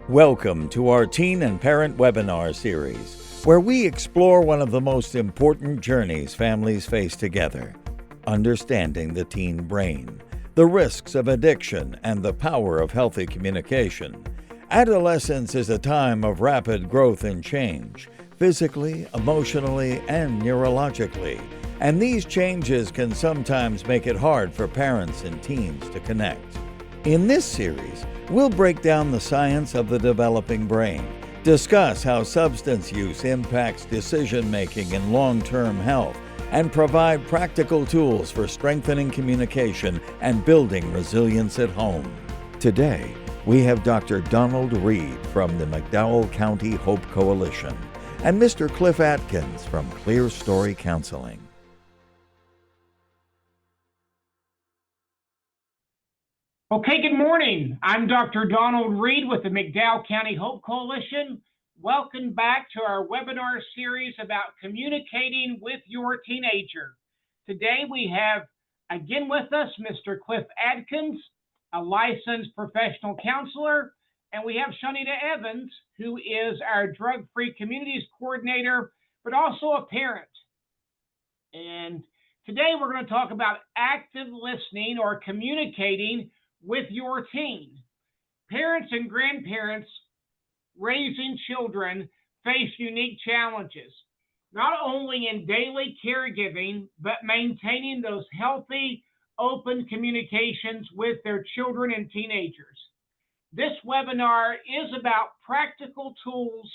Welcome to our Teen and Parent webinar series, where we explore one of the most important journeys families face together: understanding the teen brain, the risks of addiction, and the power of healthy communication. Adolescence is a time of rapid growth and change, physically, emotionally, and neurologically, and these changes can sometimes make it hard for parents and teens to connect. In this series, we'll break down the science of the developing brain, discuss how substance use impacts decision-making and long-term health, and provide practical tools for strengthening communication and building resilience at home. Today, we have Dr. Donald Reed from the McDowell County Hope Coalition and Mr. Cliff Atkins from Clear Story Counseling. Okay, good morning. I'm Dr. Donald Reed with the McDowell County Hope Coalition. Welcome back to our webinar series about communicating with your teenager. Today we have again with us Mr. Cliff Atkins, a licensed professional counselor, and we have Shanita Evans, who is our drug-free communities coordinator, but also a parent. And today we're going to talk about active listening or communicating with your teen. Parents and grandparents raising children face unique challenges, not only in daily caregiving, but maintaining those healthy, open communications with their children and teenagers. This webinar is about practical tools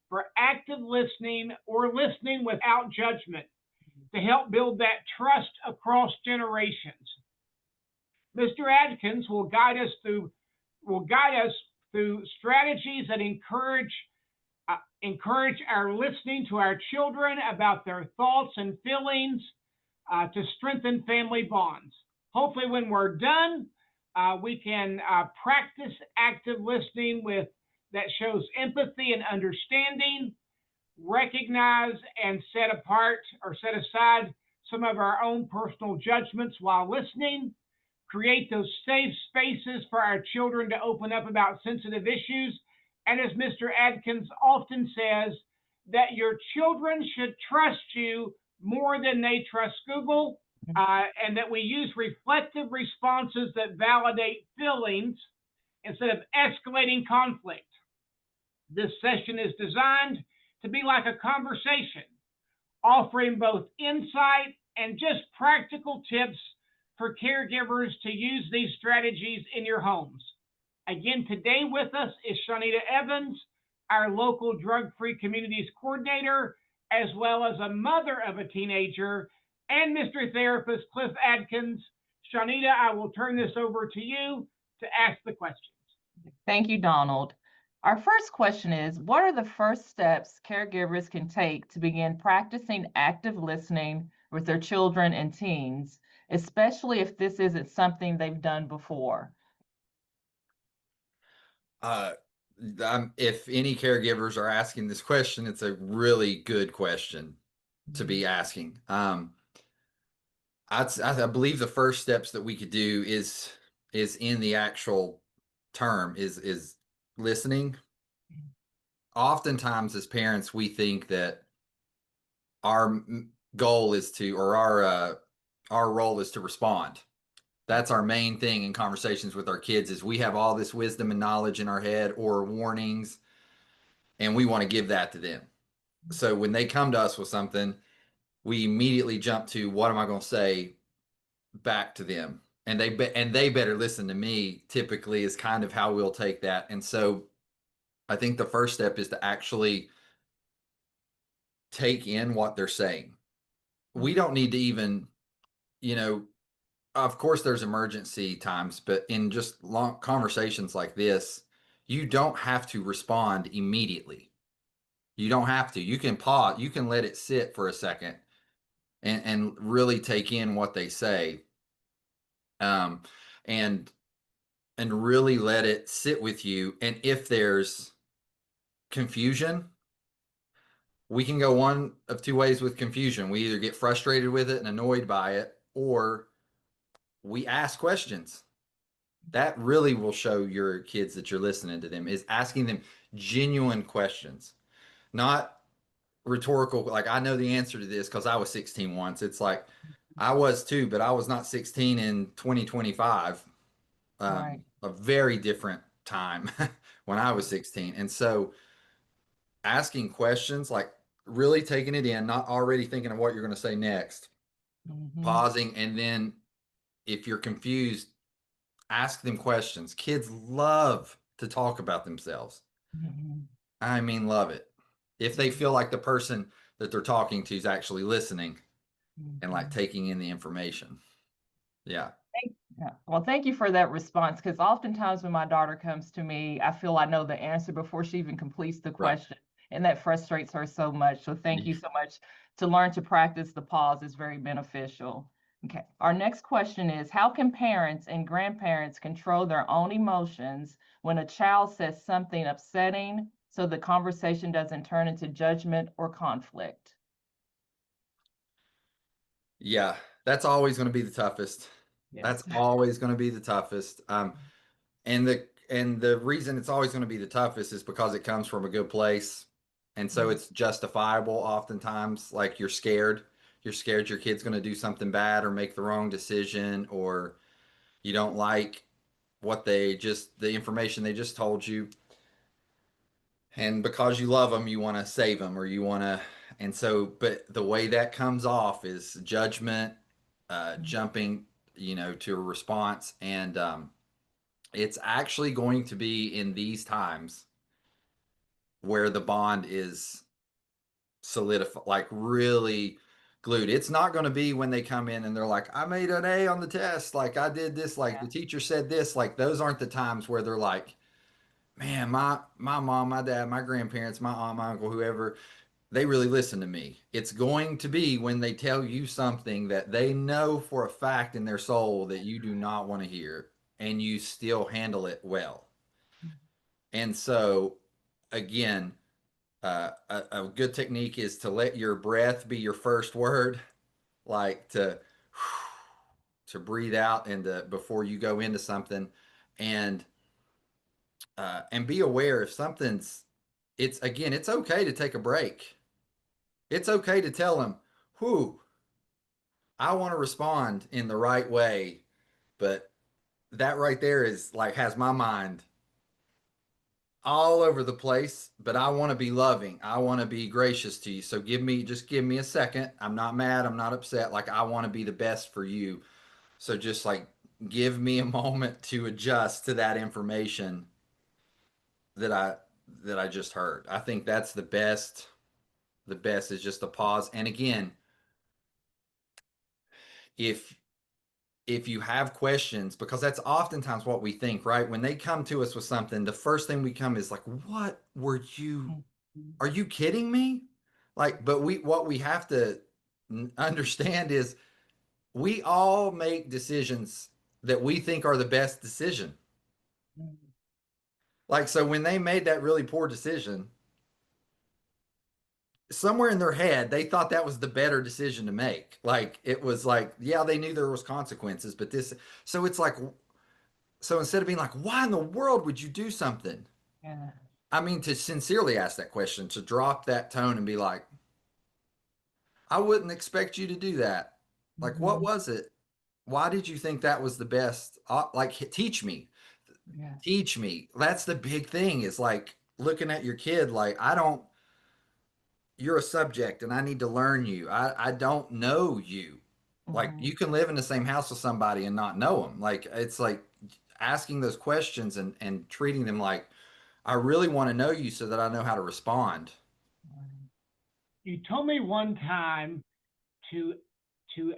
for active listening or listening without judgment to help build that trust across generations. Mr. Atkins will guide us through strategies that encourage our listening to our children about their thoughts and feelings to strengthen family bonds. Hopefully, when we're done, we can practice active listening that shows empathy and understanding, recognize and set aside some of our own personal judgments while listening, create those safe spaces for our children to open up about sensitive issues. And as Mr. Atkins often says, that your children should trust you more than they trust Google, and that we use reflective responses that validate feelings instead of escalating conflict. This session is designed to be like a conversation, offering both insight and just practical tips for caregivers to use these strategies in your homes. Again, today with us is Shanita Evans, our local drug-free communities coordinator, as well as a mother of a teenager, and Mr. Therapist Cliff Atkins. Shanita, I will turn this over to you to ask the questions. Thank you, Donald. Our first question is, what are the first steps caregivers can take to begin practicing active listening with their children and teens, especially if this isn't something they've done before? If any caregivers are asking this question, it's a really good question to be asking. I believe the first steps that we could do is in the actual term is listening. Oftentimes as parents, we think that our goal is to, or our role is to respond. That's our main thing in conversations with our kids, is we have all this wisdom and knowledge in our head or warnings, and we want to give that to them. So when they come to us with something, we immediately jump to, what am I going to say back to them? And they better listen to me, typically, is kind of how we'll take that. And so I think the first step is to actually take in what they're saying. We don't need to even, of course there's emergency times, but in just long conversations like this, you don't have to respond immediately. You don't have to. You can pause, you can let it sit for a second and really take in what they say. And really let it sit with you. And if there's confusion, we can go one of two ways with confusion. We either get frustrated with it and annoyed by it, or we ask questions. That really will show your kids that you're listening to them, is asking them genuine questions, not rhetorical. Like, I know the answer to this because I was 16 once. It's like, I was too, but I was not 16 in 2025. Right. A very different time when I was 16. And so asking questions, like really taking it in, not already thinking of what you're going to say next, Mhm. pausing, and then if you're confused, ask them questions. Kids love to talk about themselves. Mhm. I mean, love it. If they feel like the person that they're talking to is actually listening and like Mhm. taking in the information. Yeah. Yeah. Well, thank you for that response, because oftentimes when my daughter comes to me, I feel I know the answer before she even completes the Right. question, and that frustrates her so much. So thank you so much. To learn to practice the pause is very beneficial. Okay. Our next question is, how can parents and grandparents control their own emotions when a child says something upsetting so the conversation doesn't turn into judgment or conflict? Yeah. That's always going to be the toughest. That's Yes. always going to be the toughest. And the reason it's always going to be the toughest is because it comes from a good place. And so it's justifiable oftentimes. Like, you're scared. You're scared your kid's going to do something bad or make the wrong decision, or you don't like the information they just told you. And because you love them, you want to save them, or you want to. And so, but the way that comes off is judgment, jumping, to a response. And it's actually going to be in these times where the bond is solidified, like really glued. It's not going to be when they come in and they're like, I made an A on the test. Like, I did this, like the teacher said this. Like, those aren't the times where they're like, man, my mom, my dad, my grandparents, my aunt, my uncle, whoever, they really listen to me. It's going to be when they tell you something that they know for a fact in their soul that you do not want to hear, and you still handle it well. And so, again, a good technique is to let your breath be your first word, like to breathe out and before you go into something, and and be aware if something's. It's okay to take a break. It's okay to tell them, "Whew, I want to respond in the right way," but that right there is like has my mind all over the place, but I want to be loving. I want to be gracious to you. So just give me a second. I'm not mad. I'm not upset. Like, I want to be the best for you. So just like give me a moment to adjust to that information that I that I just heard. I think that's the best. The best is just a pause. And again, if if you have questions, because that's oftentimes what we think, right? When they come to us with something, the first thing we come is like, what were you are you kidding me? Like, but what we have to understand is we all make decisions that we think are the best decision. Like, so when they made that really poor decision, somewhere in their head, they thought that was the better decision to make. Like, it was like, yeah, they knew there was consequences, but so it's like, so instead of being like, why in the world would you do something? Yeah. I mean, to sincerely ask that question, to drop that tone and be like, I wouldn't expect you to do that. Like, what Mhm. was it? Why did you think that was the best? Like, teach me, Yeah. teach me. That's the big thing, is like looking at your kid like, you're a subject and I need to learn you. I don't know you. Like, Mhm. you can live in the same house with somebody and not know them. Like, it's like asking those questions and treating them like, I really want to know you so that I know how to respond. You told me one time to to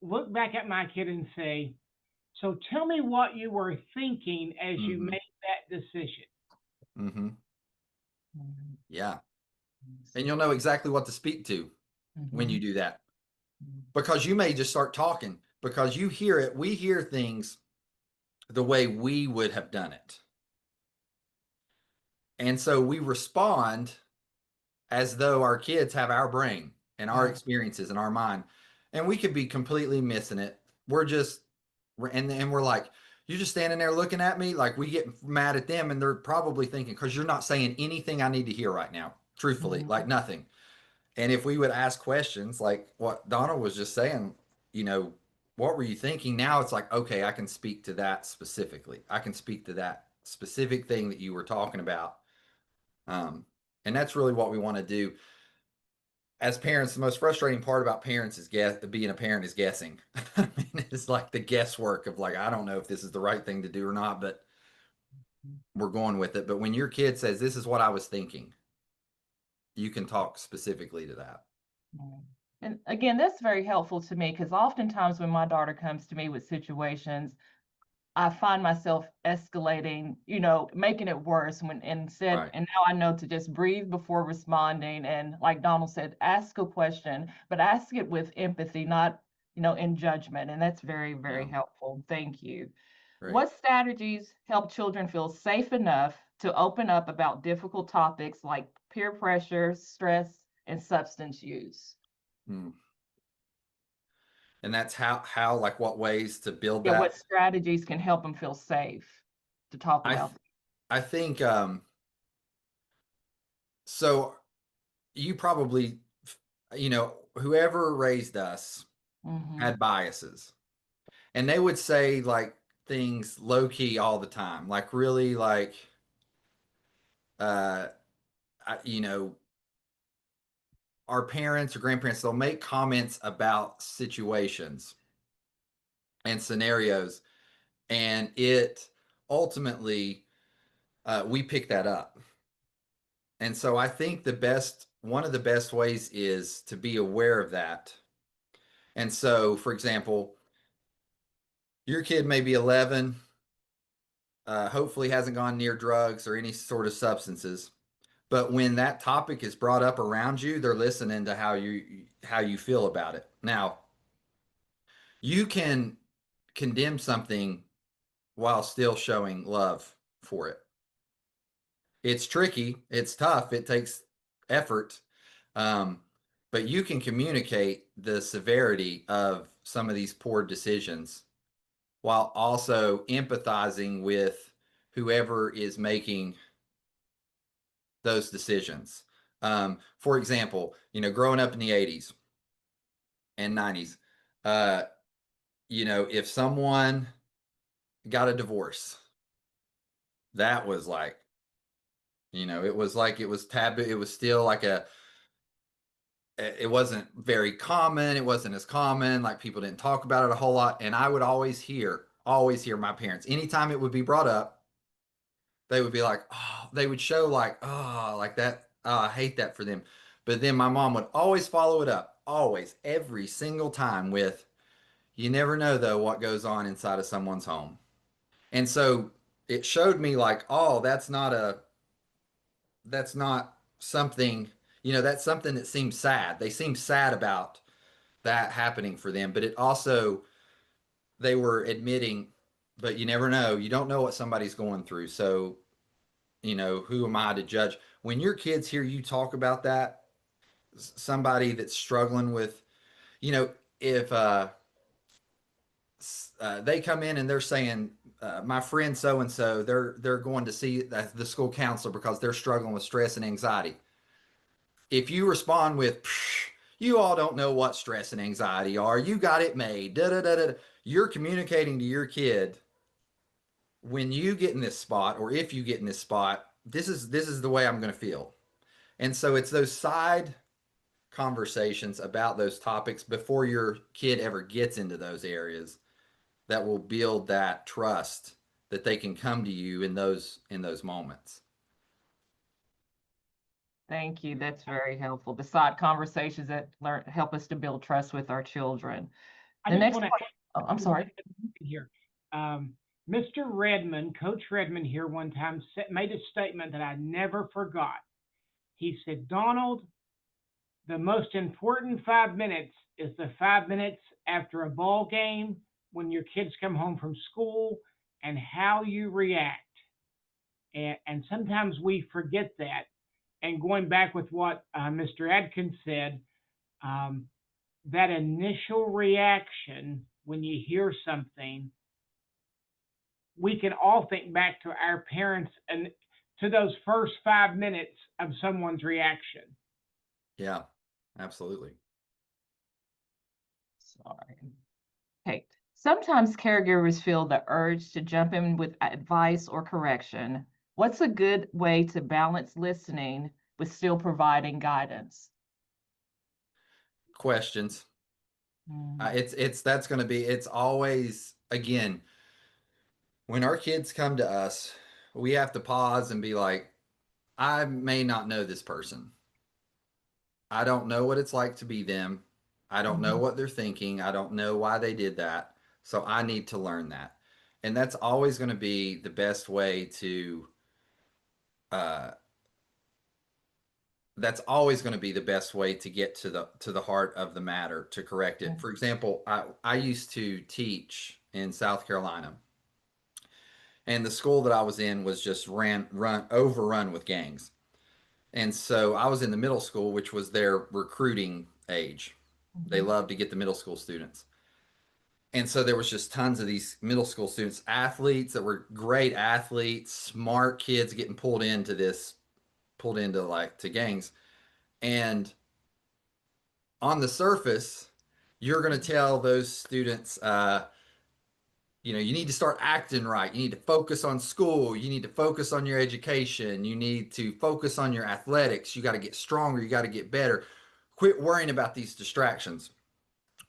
look back at my kid and say, "So tell me what you were thinking as you Hmm. made that decision." Hmm. Mhm. Yeah. And you'll know exactly what to speak to when you Mhm. do that, because you may just start talking because you hear it. We hear things the way we would have done it. And so we respond as though our kids have our brain and our Yeah. experiences and our mind. And we could be completely missing it. We're just, and we're like, You're just standing there looking at me like we get mad at them, and they're probably thinking, because you're not saying anything I need to hear right now, truthfully, Mhm. like nothing. And if we would ask questions like what Donald was just saying, you know, what were you thinking? Now it's like, okay, I can speak to that specifically. I can speak to that specific thing that you were talking about. Um, and that's really what we want to do. As parents, the most frustrating part about parents is being a parent is guessing. I mean, it's like the guesswork of like, I don't know if this is the right thing to do or not, but we're going with it. But when your kid says, this is what I was thinking, you can talk specifically to that. Mm. And again, that's very helpful to me because oftentimes when my daughter comes to me with situations, I find myself escalating, making it worse Right. and now I know to just breathe before responding. And like Donald said, ask a question, but ask it with empathy, not, in judgment. And that's very, very Yeah. helpful. Thank you. Great. What strategies help children feel safe enough to open up about difficult topics like peer pressure, stress, and substance use? Hmm. And that's how like what ways to build Yeah, what that. strategies can help them feel safe to talk I about? I think so you probably, whoever raised us Mm-hmm. had biases, and they would say like things low key all the time, like really like uh I, you know our parents or grandparents, they'll make comments about situations and scenarios, and it ultimately we pick that up. And so I think one of the best ways is to be aware of that. And so, for example, your kid may be 11, hopefully hasn't gone near drugs or any sort of substances. But when that topic is brought up around you, they're listening to how you feel about it. Now, you can condemn something while still showing love for it. It's tricky, it's tough, it takes effort. Um, but you can communicate the severity of some of these poor decisions while also empathizing with whoever is making those decisions. For example, growing up in the 80s and 90s, uh, if someone got a divorce, that was like, it was taboo. It was still like it wasn't very common. It wasn't as common. Like people didn't talk about it a whole lot. And I would always hear my parents, anytime it would be brought up, they would be like, oh, they would show like, oh, like that. Oh, I hate that for them. But then my mom would always follow it up, always, every single time with, you never know though what goes on inside of someone's home. And so it showed me like, oh, that's not something, that's something that seems sad. They seem sad about that happening for them, but it also, they were admitting, but you never know. You don't know what somebody's going through. So, who am I to judge? When your kids hear you talk about that, somebody that's struggling with, if they come in and they're saying, my friend so and so, they're going to see the school counselor because they're struggling with stress and anxiety. If you respond with, you all don't know what stress and anxiety are, you got it made, da da da da, you're communicating to your kid, when you get in this spot, or if you get in this spot, this is the way I'm going to feel. And so it's those side conversations about those topics before your kid ever gets into those areas that will build that trust that they can come to you in those moments. Thank you. That's very helpful. The side conversations that help us to build trust with our children. I The just next want part, oh, I'm sorry. to here. Mr. Redmond, Coach Redmond here one time made a statement that I never forgot. He said, Donald, the most important 5 minutes is the 5 minutes after a ball game when your kids come home from school and how you react. And sometimes we forget that. And going back with what Mr. Atkins said, um, that initial reaction when you hear something we can all think back to our parents and to those first 5 minutes of someone's reaction. Yeah, absolutely. Sorry. Okay. Sometimes caregivers feel the urge to jump in with advice or correction. What's a good way to balance listening with still providing guidance? Questions. Mm, That's going to be, it's always, again, when our kids come to us, we have to pause and be like, I may not know this person. I don't know what it's like to be them. I don't know mhm. what they're thinking. I don't know why they did that. So I need to learn that. And that's always going to be the best way to, uh, that's always going to be the best way to get to the heart of the matter, to correct it. For example, I used to teach in South Carolina, and the school that I was in was just overrun with gangs. And so I was in the middle school, which was their recruiting age. They Mhm. love to get the middle school students. And so there was just tons of these middle school students, athletes that were great athletes, smart kids getting pulled into like to gangs. And on the surface, you're going to tell those students, you need to start acting right. You need to focus on school. You need to focus on your education. You need to focus on your athletics. You got to get stronger. You got to get better. Quit worrying about these distractions.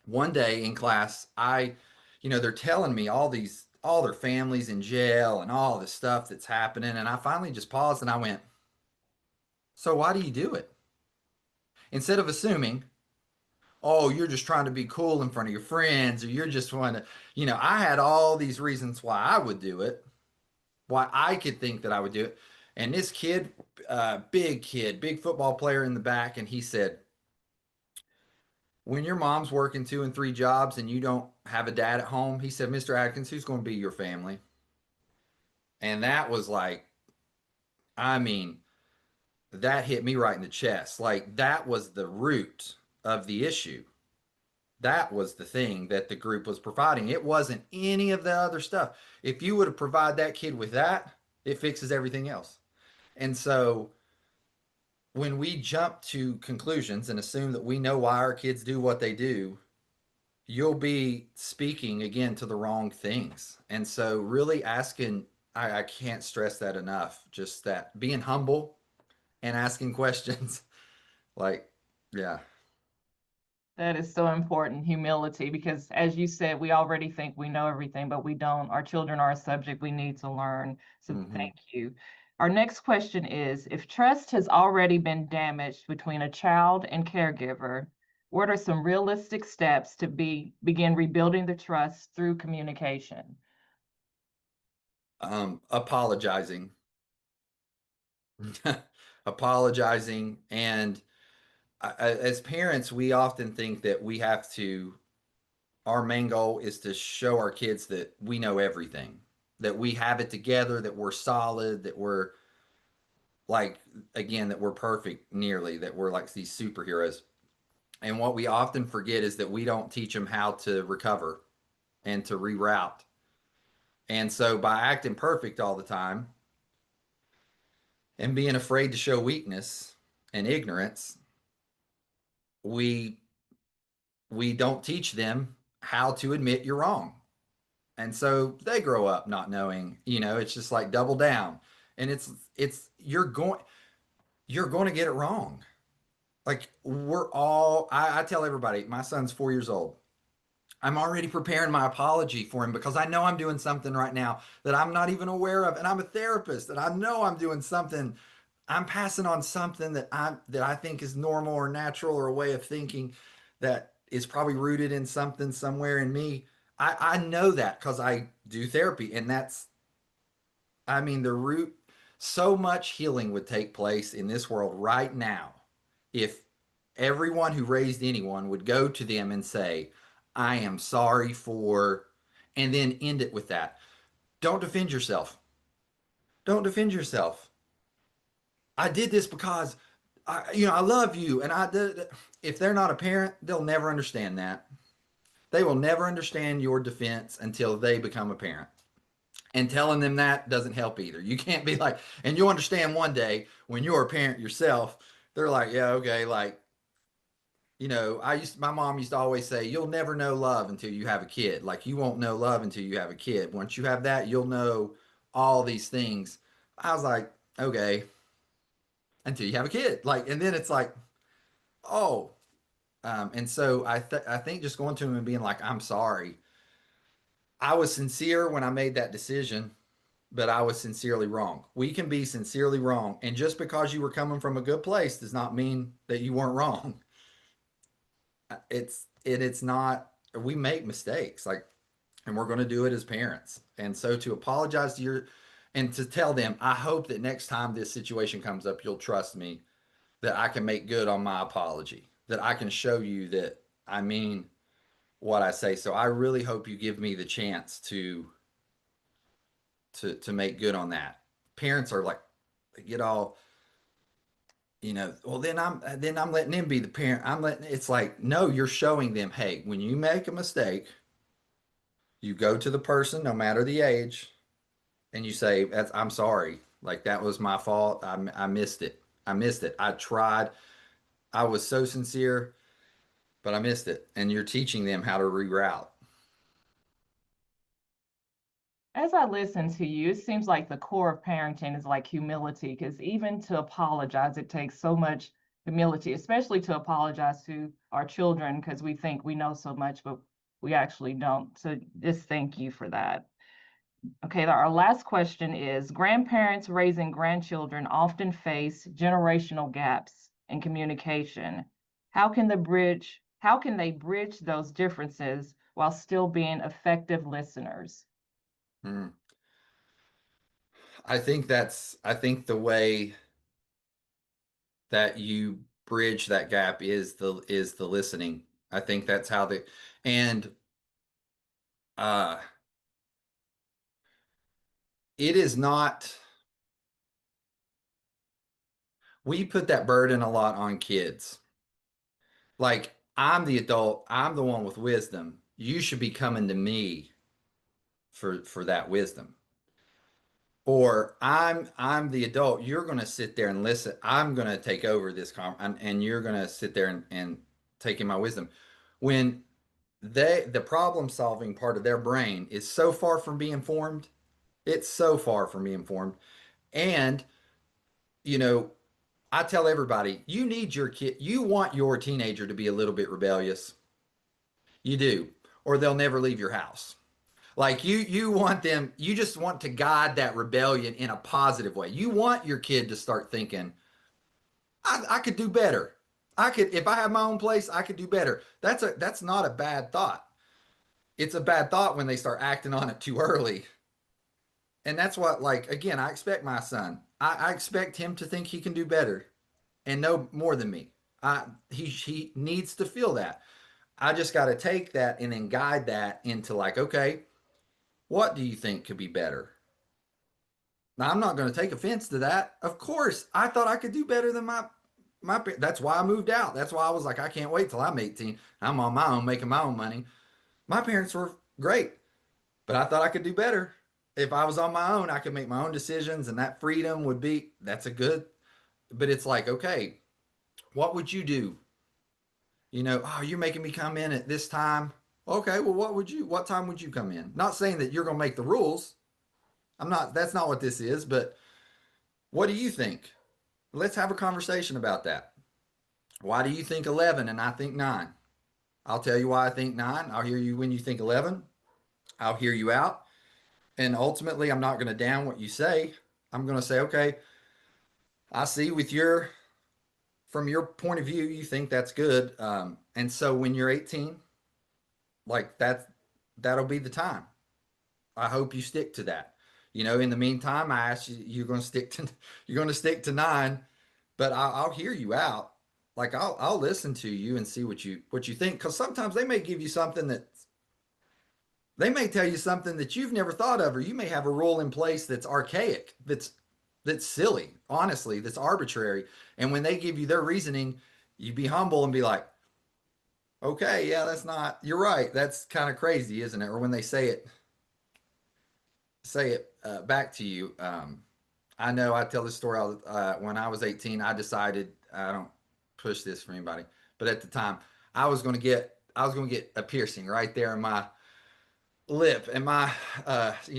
One day in class, they're telling me all their families in jail and all this stuff that's happening. And I finally just paused and I went, so why do you do it? Instead of assuming, oh, you're just trying to be cool in front of your friends, or you're just wanting to, I had all these reasons why I would do it, why I could think that I would do it. And this kid, big kid, big football player in the back, and he said, when your mom's working 2 and 3 jobs and you don't have a dad at home, he said, Mr. Atkins, who's going to be your family? And that was like, I mean, that hit me right in the chest. Like, that was the root of the issue. That was the thing that the group was providing. It wasn't any of the other stuff. If you would have provided that kid with that, it fixes everything else. And so when we jump to conclusions and assume that we know why our kids do what they do, you'll be speaking again to the wrong things. And so really asking, I can't stress that enough, just that being humble and asking questions. Like, yeah. That is so important, humility, because as you said, we already think we know everything, but we don't. Our children are a subject we need to learn. So Hmm. thank you. Our next question is, if trust has already been damaged between a child and caregiver, what are some realistic steps to begin rebuilding the trust through communication? Apologizing. Apologizing. And as parents, we often think that our main goal is to show our kids that we know everything, that we have it together, that we're solid, that we're like, again, that we're perfect nearly, that we're like these superheroes. And what we often forget is that we don't teach them how to recover and to reroute. And so by acting perfect all the time and being afraid to show weakness and ignorance, we we don't teach them how to admit you're wrong. And so they grow up not knowing, it's just like double down. And it's you're going to get it wrong. Like I tell everybody, my son's 4 years old. I'm already preparing my apology for him because I know I'm doing something right now that I'm not even aware of. And I'm a therapist and I know I'm doing something. I'm passing on something that I think is normal or natural or a way of thinking that is probably rooted in something somewhere in me. I know that because I do therapy. And the root, so much healing would take place in this world right now if everyone who raised anyone would go to them and say, I am sorry for, and then end it with that. Don't defend yourself. Don't defend yourself. I did this because I love you. And if they're not a parent, they'll never understand that. They will never understand your defense until they become a parent. And telling them that doesn't help either. You can't be like, and you'll understand one day when you're a parent yourself, they're like, yeah, okay, like, my mom used to always say, you'll never know love until you have a kid. Like, you won't know love until you have a kid. Once you have that, you'll know all these things. I was like, okay, until you have a kid. Like, and then it's like, oh, and so I think just going to him and being like, I'm sorry. I was sincere when I made that decision, but I was sincerely wrong. We can be sincerely wrong. And just because you were coming from a good place does not mean that you weren't wrong. It's not, we make mistakes, like, and we're going to do it as parents. And so to apologize to and to tell them, I hope that next time this situation comes up, you'll trust me, that I can make good on my apology, that I can show you that I mean what I say. So I really hope you give me the chance to make good on that. Parents are like, they get all, well, then I'm letting them be the parent. It's like, no, you're showing them, hey, when you make a mistake, you go to the person, no matter the age, and you say, I'm sorry. Like, that was my fault. I missed it. I missed it. I tried. I was so sincere, but I missed it. And you're teaching them how to reroute. As I listen to you, it seems like the core of parenting is like humility, because even to apologize, it takes so much humility, especially to apologize to our children, because we think we know so much, but we actually don't. So just thank you for that. Okay, our last question is, grandparents raising grandchildren often face generational gaps in communication. How can they bridge those differences while still being effective listeners? Hmm. I think the way that you bridge that gap is the listening. I think that's how and uh it is not, we put that burden a lot on kids. Like, I'm the adult, I'm the one with wisdom. You should be coming to me for that wisdom. Or I'm the adult, you're going to sit there and listen. I'm going to take over this and you're going to sit there and take in my wisdom. When the problem solving part of their brain is so far from being formed, it's so far from being formed. And you know, I tell everybody, you need your kid, you want your teenager to be a little bit rebellious. You do, or they'll never leave your house. Like, you want them, you just want to guide that rebellion in a positive way. You want your kid to start thinking, I could do better. I could, if I have my own place, I could do better. That's not a bad thought. It's a bad thought when they start acting on it too early. And that's what, like, again, I expect my son. I expect him to think he can do better and know more than me. He needs to feel that. I just got to take that and then guide that into, like, okay, what do you think could be better? Now, I'm not going to take offense to that. Of course, I thought I could do better than my. That's why I moved out. That's why I was like, I can't wait till I'm 18. I'm on my own, making my own money. My parents were great, but I thought I could do better. If I was on my own, I could make my own decisions, and that freedom would be, that's a good. But it's like, okay, what would you do? Oh, you're making me come in at this time. Okay, well, what time would you come in? Not saying that you're going to make the rules. I'm not, that's not what this is, but what do you think? Let's have a conversation about that. Why do you think 11 and I think 9? I'll tell you why I think 9. I'll hear you when you think 11. I'll hear you out. And ultimately, I'm not going to down what you say. I'm going to say, okay, I see from your point of view, you think that's good. And so when you're 18, like, that'll be the time. I hope you stick to that. In the meantime, I ask you, you're going to stick to 9, but I'll hear you out. Like, I'll listen to you and see what you think. Because sometimes they may tell you something that you've never thought of, or you may have a rule in place that's archaic, that's silly, honestly, that's arbitrary. And when they give you their reasoning, you be humble and be like, okay, yeah, you're right. That's kind of crazy, isn't it? Or when they say it, say it back to you. I know I tell this story all when I was 18, I decided I don't push this for anybody, but at the time I was going to get a piercing right there in my lip, and my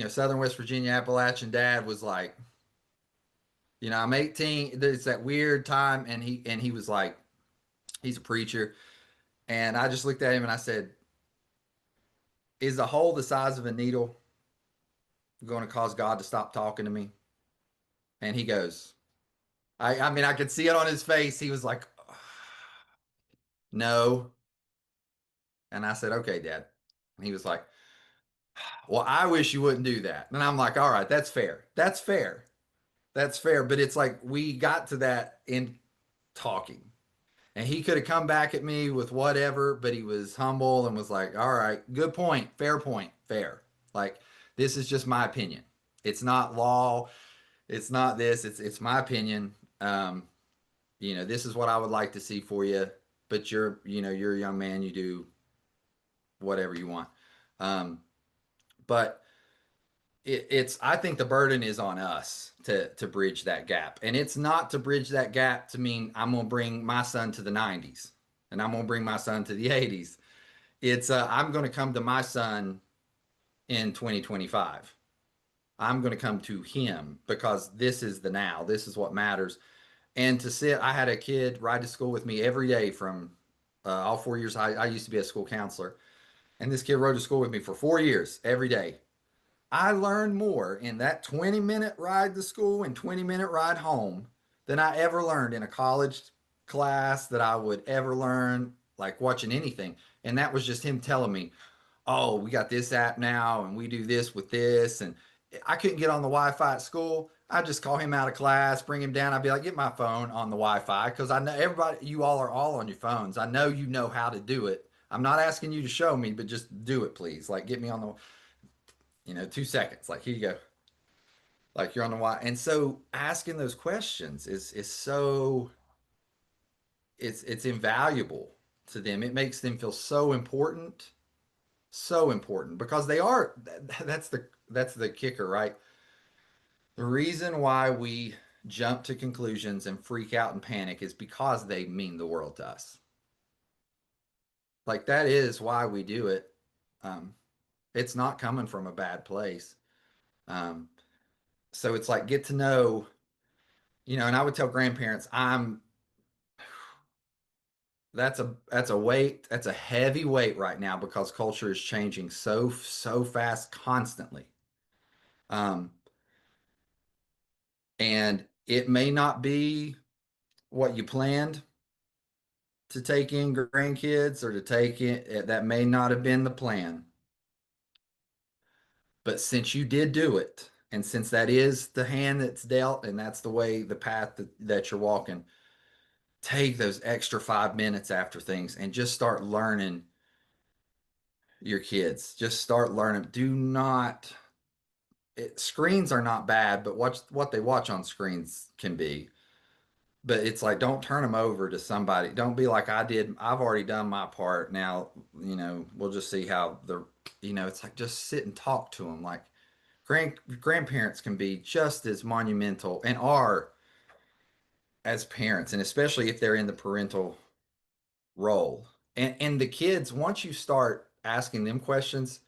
Southern West Virginia Appalachian dad was like, I'm 18. It's that weird time, and he was like, he's a preacher, and I just looked at him and I said, "Is a hole the size of a needle going to cause God to stop talking to me?" And he goes, I mean, I could see it on his face. He was like, "No." And I said, "Okay, Dad." And he was like, "Well, I wish you wouldn't do that." And I'm like, "All right, that's fair. That's fair. That's fair." But it's like we got to that in talking. And he could have come back at me with whatever, but he was humble and was like, "All right, good point, fair. Like, this is just my opinion. It's not law. It's not this. It's my opinion. This is what I would like to see for you. But you're a young man. You do whatever you want." But it's I think the burden is on us to bridge that gap, and it's not to bridge that gap to mean I'm gonna bring my son to the 90s and I'm gonna bring my son to the 80s. It's I'm gonna come to my son in 2025. I'm gonna come to him because this is the now. This is what matters. And to sit, I had a kid ride to school with me every day from all 4 years. I used to be a school counselor, and this kid rode to school with me for 4 years every day. I learned more in that 20-minute ride to school and 20-minute ride home than I ever learned in a college class that I would ever learn, like watching anything. And that was just him telling me, "Oh, we got this app now and we do this with this." And I couldn't get on the Wi-Fi at school. I'd just call him out of class, bring him down. I'd be like, "Get my phone on the Wi-Fi," because I know everybody, you all are all on your phones. I know you know how to do it. I'm not asking you to show me, but just do it, please. Like, get me on the 2 seconds. Like, here you go. Like, you're on the why. And so asking those questions is so it's invaluable to them. It makes them feel so important because they are. That's the kicker, right? The reason why we jump to conclusions and freak out and panic is because they mean the world to us. Like, that is why we do it. Um, it's not coming from a bad place. Um, so it's like, get to know. And I would tell grandparents, that's a weight, that's a heavy weight right now because culture is changing so fast constantly. Um, and it may not be what you planned to take in grandkids or to take in, that may not have been the plan. But since you did do it, and since that is the hand that's dealt, and that's the way, the path that you're walking, take those extra 5 minutes after things and just start learning your kids. Just start learning. Do not, screens are not bad, but what they watch on screens can be. But it's like, don't turn them over to somebody. Don't be like I did. I've already done my part. Now, we'll just see how it's like, just sit and talk to them. Like, grandparents can be just as monumental and are as parents, and especially if they're in the parental role. And the kids, once you start asking them questions,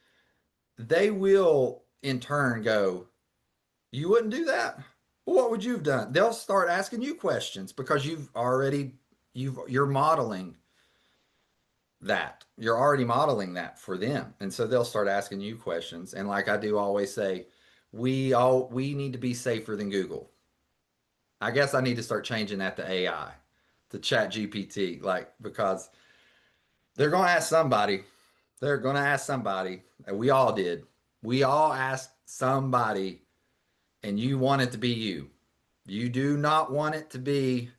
they will in turn go, "You wouldn't do that? Well, what would you have done?" They'll start asking you questions because you're modeling that. You're already modeling that for them. And so they'll start asking you questions. And like I do always say, we need to be safer than Google. I guess I need to start changing that to AI, to Chat GPT, like, because they're going to ask somebody. They're going to ask somebody. And we all did. We all asked somebody, and you want it to be you. You do not want it to be,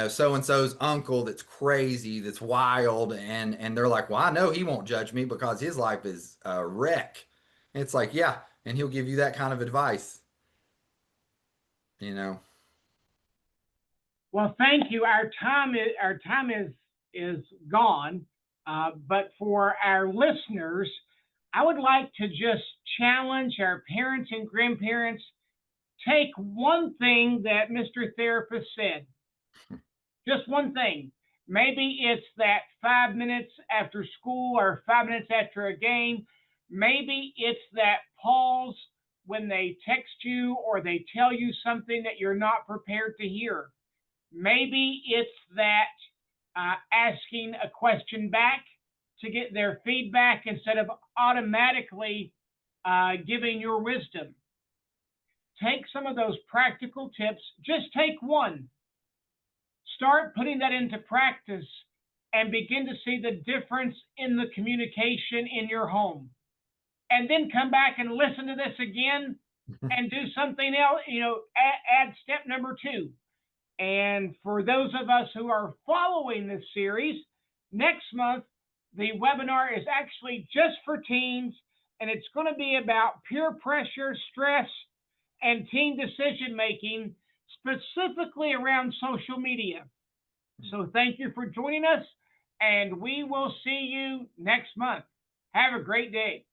so and so's uncle that's crazy, that's wild, and they're like, "Well, I know he won't judge me because his life is a wreck." And it's like, yeah, and he'll give you that kind of advice, you know. Well, thank you. Our time is gone. But for our listeners, I would like to just challenge our parents and grandparents. Take one thing that Mr. Therapist said, just one thing. Maybe it's that 5 minutes after school or 5 minutes after a game. Maybe it's that pause when they text you or they tell you something that you're not prepared to hear. Maybe it's that asking a question back to get their feedback instead of automatically giving your wisdom. Take some of those practical tips, just take one. Start putting that into practice and begin to see the difference in the communication in your home. And then come back and listen to this again and do something else, add step number 2. And for those of us who are following this series, next month, the webinar is actually just for teens, and it's going to be about peer pressure, stress, and teen decision making, specifically around social media. So thank you for joining us, and we will see you next month. Have a great day.